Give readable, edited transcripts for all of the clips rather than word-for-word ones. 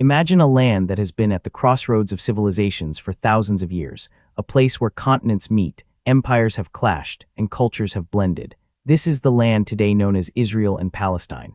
Imagine a land that has been at the crossroads of civilizations for thousands of years, a place where continents meet, empires have clashed, and cultures have blended. This is the land today known as Israel and Palestine.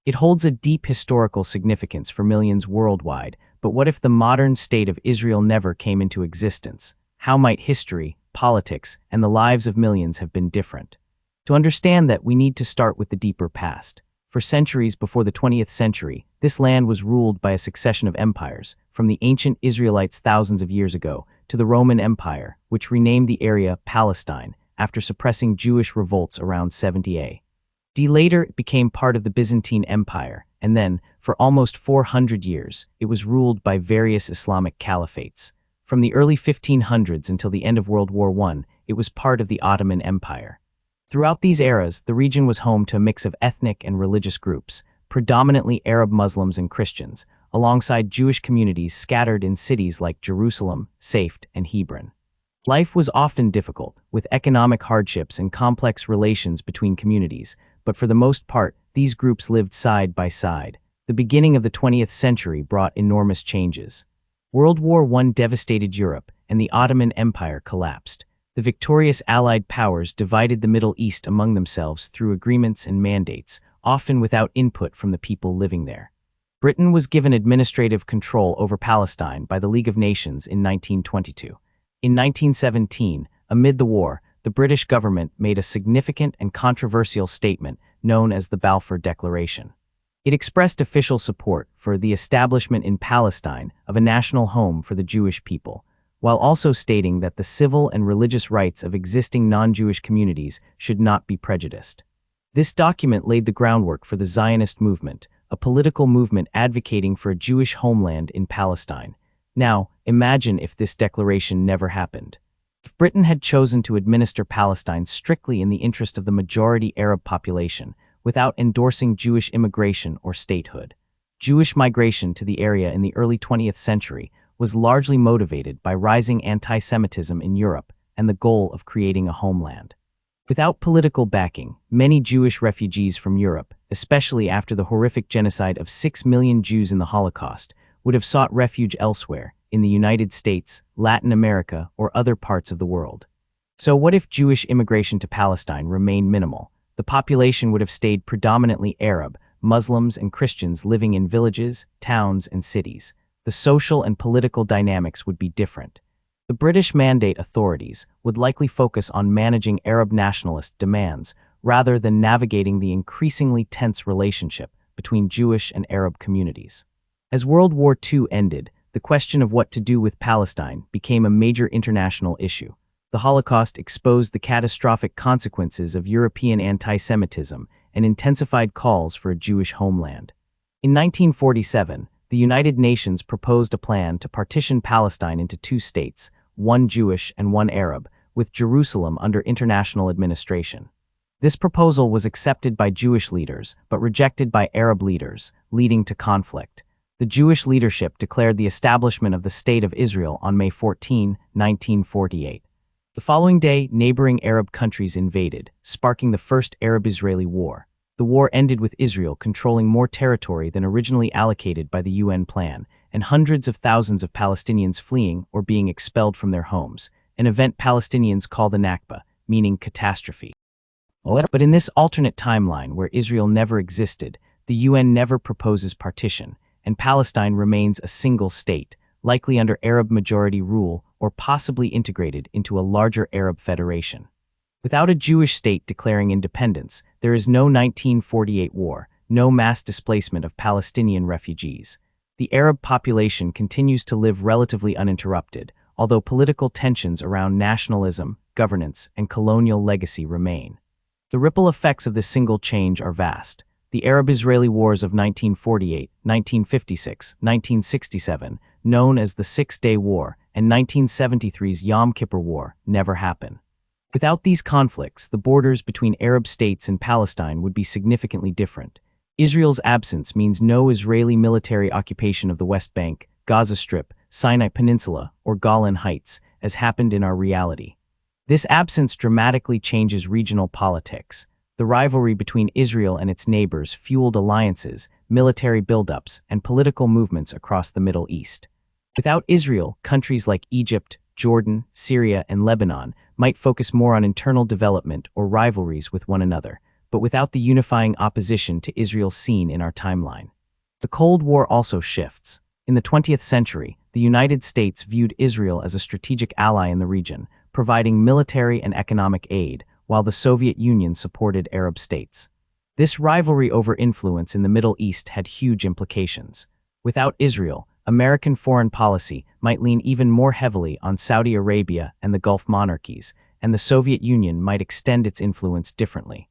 It holds a deep historical significance for millions worldwide, but what if the modern state of Israel never came into existence? How might history, politics, and the lives of millions have been different? To understand that, we need to start with the deeper past. For centuries before the 20th century, this land was ruled by a succession of empires, from the ancient Israelites thousands of years ago to the Roman Empire, which renamed the area Palestine after suppressing Jewish revolts around 70 AD. Later, it became part of the Byzantine Empire, and then, for almost 400 years, it was ruled by various Islamic caliphates. From the early 1500s until the end of World War I, it was part of the Ottoman Empire. Throughout these eras, the region was home to a mix of ethnic and religious groups, predominantly Arab Muslims and Christians, alongside Jewish communities scattered in cities like Jerusalem, Safed, and Hebron. Life was often difficult, with economic hardships and complex relations between communities, but for the most part, these groups lived side by side. The beginning of the 20th century brought enormous changes. World War I devastated Europe, and the Ottoman Empire collapsed. The victorious Allied powers divided the Middle East among themselves through agreements and mandates, often without input from the people living there. Britain was given administrative control over Palestine by the League of Nations in 1922. In 1917, amid the war, the British government made a significant and controversial statement known as the Balfour Declaration. It expressed official support for the establishment in Palestine of a national home for the Jewish people, while also stating that the civil and religious rights of existing non-Jewish communities should not be prejudiced. This document laid the groundwork for the Zionist movement, a political movement advocating for a Jewish homeland in Palestine. Now, imagine if this declaration never happened. If Britain had chosen to administer Palestine strictly in the interest of the majority Arab population, without endorsing Jewish immigration or statehood. Jewish migration to the area in the early 20th century was largely motivated by rising anti-Semitism in Europe and the goal of creating a homeland. Without political backing, many Jewish refugees from Europe, especially after the horrific genocide of 6 million Jews in the Holocaust, would have sought refuge elsewhere, in the United States, Latin America, or other parts of the world. So what if Jewish immigration to Palestine remained minimal? The population would have stayed predominantly Arab, Muslims and Christians living in villages, towns, and cities. The social and political dynamics would be different. The British Mandate authorities would likely focus on managing Arab nationalist demands rather than navigating the increasingly tense relationship between Jewish and Arab communities. As World War II ended, the question of what to do with Palestine became a major international issue. The Holocaust exposed the catastrophic consequences of European anti-Semitism and intensified calls for a Jewish homeland. In 1947, the United Nations proposed a plan to partition Palestine into two states, one Jewish and one Arab, with Jerusalem under international administration. This proposal was accepted by Jewish leaders but rejected by Arab leaders, leading to conflict. The Jewish leadership declared the establishment of the State of Israel on May 14, 1948. The following day, neighboring Arab countries invaded, sparking the First Arab-Israeli War. The war ended with Israel controlling more territory than originally allocated by the UN plan, and hundreds of thousands of Palestinians fleeing or being expelled from their homes, an event Palestinians call the Nakba, meaning catastrophe. But in this alternate timeline where Israel never existed, the UN never proposes partition, and Palestine remains a single state, likely under Arab majority rule or possibly integrated into a larger Arab federation. Without a Jewish state declaring independence, there is no 1948 war, no mass displacement of Palestinian refugees. The Arab population continues to live relatively uninterrupted, although political tensions around nationalism, governance, and colonial legacy remain. The ripple effects of this single change are vast. The Arab-Israeli Wars of 1948, 1956, 1967, known as the Six-Day War, and 1973's Yom Kippur War, never happen. Without these conflicts, the borders between Arab states and Palestine would be significantly different. Israel's absence means no Israeli military occupation of the West Bank, Gaza Strip, Sinai Peninsula, or Golan Heights, as happened in our reality. This absence dramatically changes regional politics. The rivalry between Israel and its neighbors fueled alliances, military buildups, and political movements across the Middle East. Without Israel, countries like Egypt, Jordan, Syria, and Lebanon might focus more on internal development or rivalries with one another, but without the unifying opposition to Israel's seen in our timeline. The Cold War also shifts. In the 20th century, the United States viewed Israel as a strategic ally in the region, providing military and economic aid, while the Soviet Union supported Arab states. This rivalry over influence in the Middle East had huge implications. Without Israel, American foreign policy might lean even more heavily on Saudi Arabia and the Gulf monarchies, and the Soviet Union might extend its influence differently.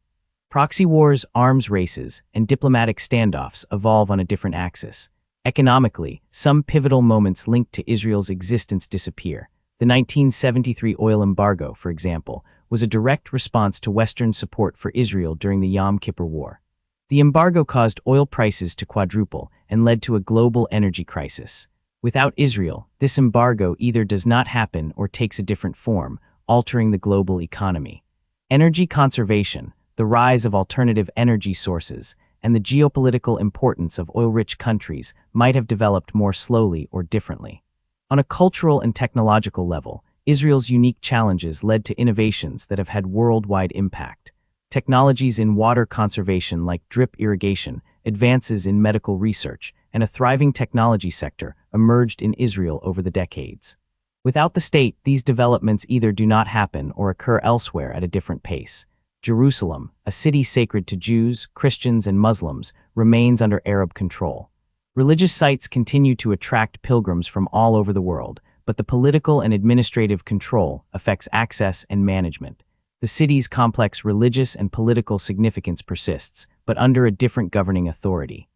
Proxy wars, arms races, and diplomatic standoffs evolve on a different axis. Economically, some pivotal moments linked to Israel's existence disappear. The 1973 oil embargo, for example, was a direct response to Western support for Israel during the Yom Kippur War. The embargo caused oil prices to quadruple and led to a global energy crisis. Without Israel, this embargo either does not happen or takes a different form, altering the global economy. Energy conservation, the rise of alternative energy sources, and the geopolitical importance of oil-rich countries might have developed more slowly or differently. On a cultural and technological level, Israel's unique challenges led to innovations that have had worldwide impact. Technologies in water conservation like drip irrigation, advances in medical research, and a thriving technology sector emerged in Israel over the decades. Without the state, these developments either do not happen or occur elsewhere at a different pace. Jerusalem, a city sacred to Jews, Christians, and Muslims, remains under Arab control. Religious sites continue to attract pilgrims from all over the world, but the political and administrative control affects access and management. The city's complex religious and political significance persists, but under a different governing authority.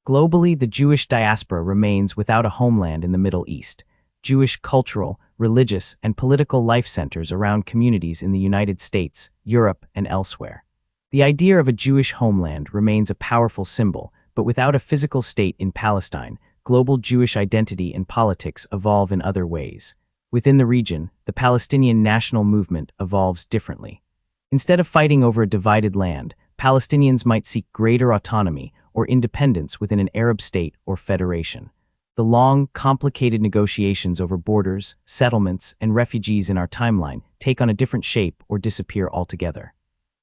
Globally, the Jewish diaspora remains without a homeland in the Middle East. Jewish cultural, religious, and political life centers around communities in the United States, Europe, and elsewhere. The idea of a Jewish homeland remains a powerful symbol, but without a physical state in Palestine, global Jewish identity and politics evolve in other ways. Within the region, the Palestinian national movement evolves differently. Instead of fighting over a divided land, Palestinians might seek greater autonomy or independence within an Arab state or federation. The long, complicated negotiations over borders, settlements, and refugees in our timeline take on a different shape or disappear altogether.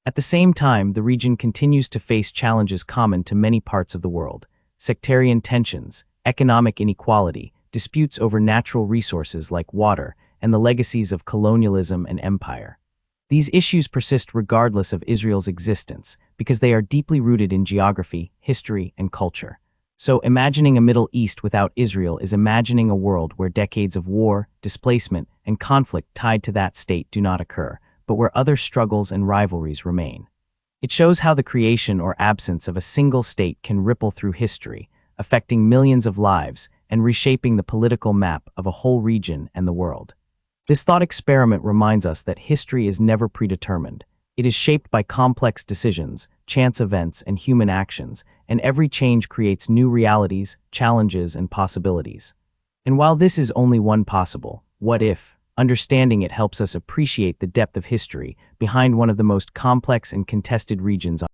At the same time, the region continues to face challenges common to many parts of the world: sectarian tensions, economic inequality, disputes over natural resources like water, and the legacies of colonialism and empire. These issues persist regardless of Israel's existence because they are deeply rooted in geography, history, and culture. So, imagining a Middle East without Israel is imagining a world where decades of war, displacement, and conflict tied to that state do not occur, but where other struggles and rivalries remain. It shows how the creation or absence of a single state can ripple through history, affecting millions of lives and reshaping the political map of a whole region and the world. This thought experiment reminds us that history is never predetermined. It is shaped by complex decisions, chance events, and human actions, and every change creates new realities, challenges, and possibilities. And while this is only one possible what if, understanding it helps us appreciate the depth of history behind one of the most complex and contested regions on